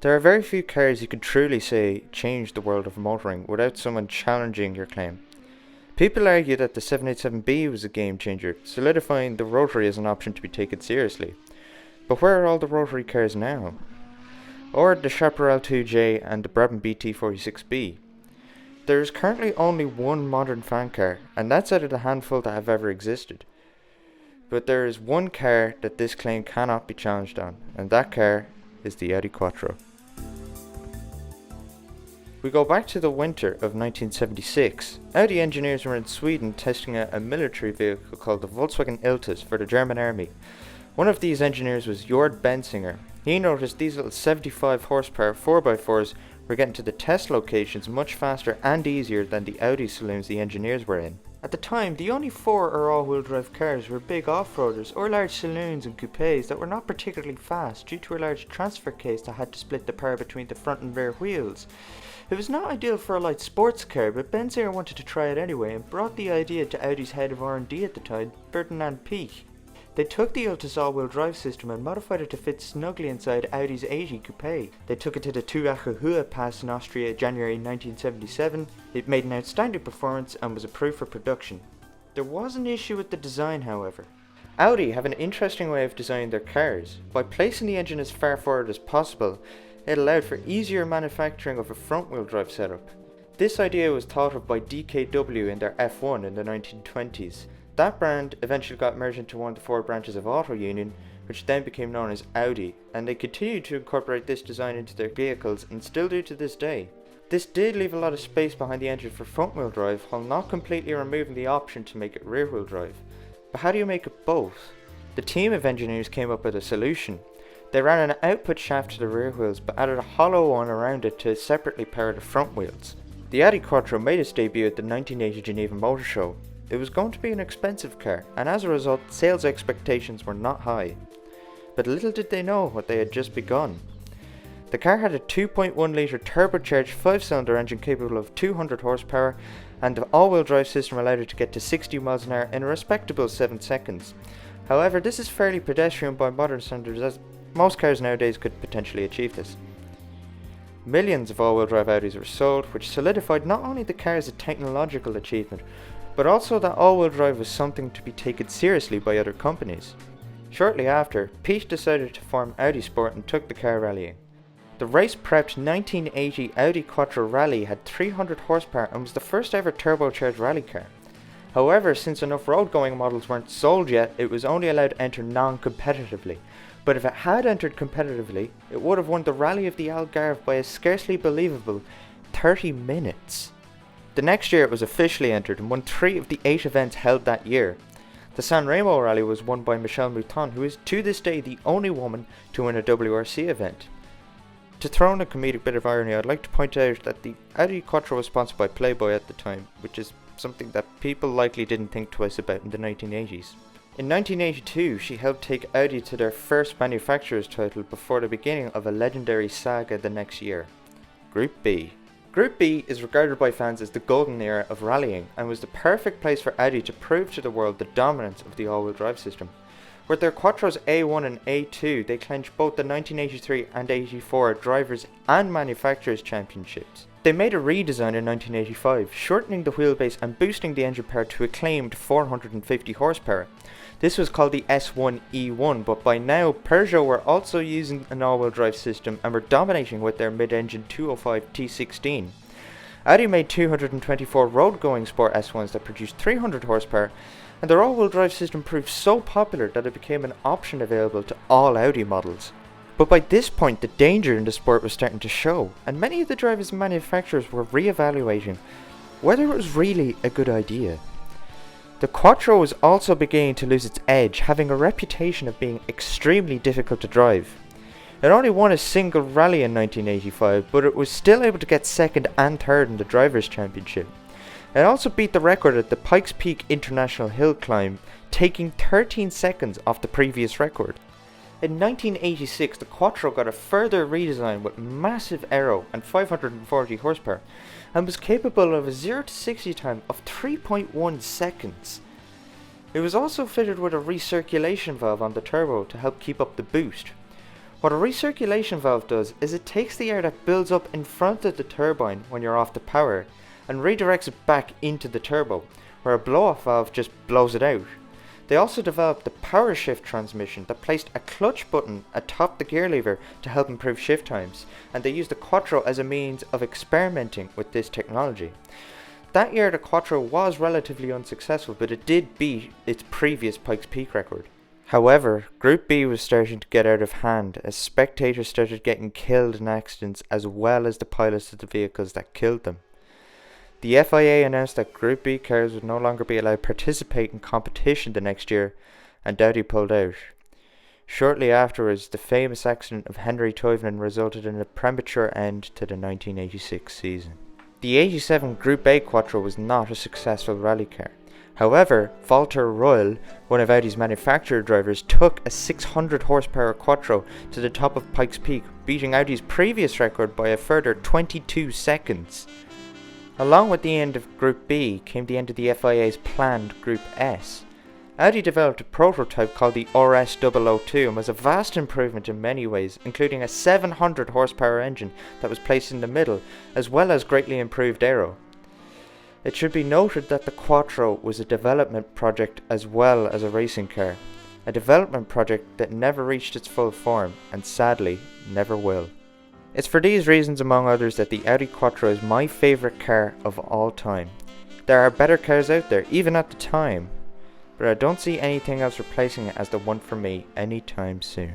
There are very few cars you could truly say changed the world of motoring without someone challenging your claim. People argue that the 787B was a game changer, solidifying the rotary as an option to be taken seriously. But where are all the rotary cars now? Or the Chaparral 2J and the Brabham BT46B? There is currently only one modern fan car, and that's out of the handful that have ever existed. But there is one car that this claim cannot be challenged on, and that car is the Audi Quattro. We go back to the winter of 1976. Audi engineers were in Sweden testing out a military vehicle called the Volkswagen Iltis for the German army. One of these engineers was Jord Bensinger. He noticed these little 75 horsepower 4x4s were getting to the test locations much faster and easier than the Audi saloons the engineers were in. At the time, the only 4 or all-wheel drive cars were big off-roaders or large saloons and coupes that were not particularly fast due to a large transfer case that had to split the power between the front and rear wheels. It was not ideal for a light sports car, but Benzinger wanted to try it anyway and brought the idea to Audi's head of R&D at the time, Ferdinand Piech. They took the Iltis all-wheel drive system and modified it to fit snugly inside Audi's 80 coupe. They took it to the Tuache Höhe Pass in Austria January 1977. It made an outstanding performance and was approved for production. There was an issue with the design, however. Audi have an interesting way of designing their cars. By placing the engine as far forward as possible, it allowed for easier manufacturing of a front-wheel drive setup. This idea was thought of by DKW in their F1 in the 1920s. That brand eventually got merged into one of the 4 branches of Auto Union, which then became known as Audi, and they continued to incorporate this design into their vehicles and still do to this day. This did leave a lot of space behind the engine for front-wheel drive, while not completely removing the option to make it rear-wheel drive. But how do you make it both? The team of engineers came up with a solution. They ran an output shaft to the rear wheels but added a hollow one around it to separately power the front wheels. The Audi Quattro made its debut at the 1980 Geneva Motor Show. It was going to be an expensive car, and as a result, sales expectations were not high. But little did they know what they had just begun. The car had a 2.1 litre turbocharged 5-cylinder engine capable of 200 horsepower, and the all-wheel drive system allowed it to get to 60 miles an hour in a respectable 7 seconds. However, this is fairly pedestrian by modern standards, as most cars nowadays could potentially achieve this. Millions of all-wheel drive Audis were sold, which solidified not only the car as a technological achievement, but also that all-wheel drive was something to be taken seriously by other companies. Shortly after, Piech decided to form Audi Sport and took the car rallying. The race-prepped 1980 Audi Quattro Rally had 300 horsepower and was the first ever turbocharged rally car. However, since enough road-going models weren't sold yet, it was only allowed to enter non-competitively. But if it had entered competitively, it would have won the Rally of the Algarve by a scarcely believable 30 minutes. The next year it was officially entered and won 3 of the 8 events held that year. The San Remo Rally was won by Michelle Mouton, who is to this day the only woman to win a WRC event. To throw in a comedic bit of irony, I'd like to point out that the Audi Quattro was sponsored by Playboy at the time, which is something that people likely didn't think twice about in the 1980s. In 1982, she helped take Audi to their first manufacturer's title before the beginning of a legendary saga the next year. Group B. Group B is regarded by fans as the golden era of rallying and was the perfect place for Audi to prove to the world the dominance of the all-wheel drive system. With their Quattros A1 and A2, they clinched both the 1983 and 84 Drivers' and Manufacturers' Championships. They made a redesign in 1985, shortening the wheelbase and boosting the engine power to a claimed 450 horsepower. This was called the S1E1, but by now Peugeot were also using an all-wheel drive system and were dominating with their mid-engine 205 T16. Audi made 224 road-going Sport S1s that produced 300 horsepower, and their all-wheel drive system proved so popular that it became an option available to all Audi models. But by this point the danger in the sport was starting to show, and many of the drivers and manufacturers were re-evaluating whether it was really a good idea. The Quattro was also beginning to lose its edge, having a reputation of being extremely difficult to drive. It only won a single rally in 1985, but it was still able to get second and third in the Drivers' Championship. It also beat the record at the Pikes Peak International Hill Climb, taking 13 seconds off the previous record. In 1986, the Quattro got a further redesign with massive aero and 540 horsepower, and was capable of a 0 to 60 time of 3.1 seconds. It was also fitted with a recirculation valve on the turbo to help keep up the boost. What a recirculation valve does is it takes the air that builds up in front of the turbine when you're off the power and redirects it back into the turbo, where a blow-off valve just blows it out. They also developed the power shift transmission that placed a clutch button atop the gear lever to help improve shift times, and they used the Quattro as a means of experimenting with this technology. That year the Quattro was relatively unsuccessful, but it did beat its previous Pikes Peak record. However, Group B was starting to get out of hand as spectators started getting killed in accidents as well as the pilots of the vehicles that killed them. The FIA announced that Group B cars would no longer be allowed to participate in competition the next year, and Audi pulled out. Shortly afterwards, the famous accident of Henry Toivonen resulted in a premature end to the 1986 season. The 87 Group A Quattro was not a successful rally car. However, Walter Röhrl, one of Audi's manufacturer drivers, took a 600 horsepower Quattro to the top of Pikes Peak, beating Audi's previous record by a further 22 seconds. Along with the end of Group B came the end of the FIA's planned Group S. Audi developed a prototype called the RS002 and was a vast improvement in many ways, including a 700 horsepower engine that was placed in the middle, as well as greatly improved aero. It should be noted that the Quattro was a development project as well as a racing car, a development project that never reached its full form and sadly never will. It's for these reasons among others that the Audi Quattro is my favourite car of all time. There are better cars out there, even at the time, but I don't see anything else replacing it as the one for me anytime soon.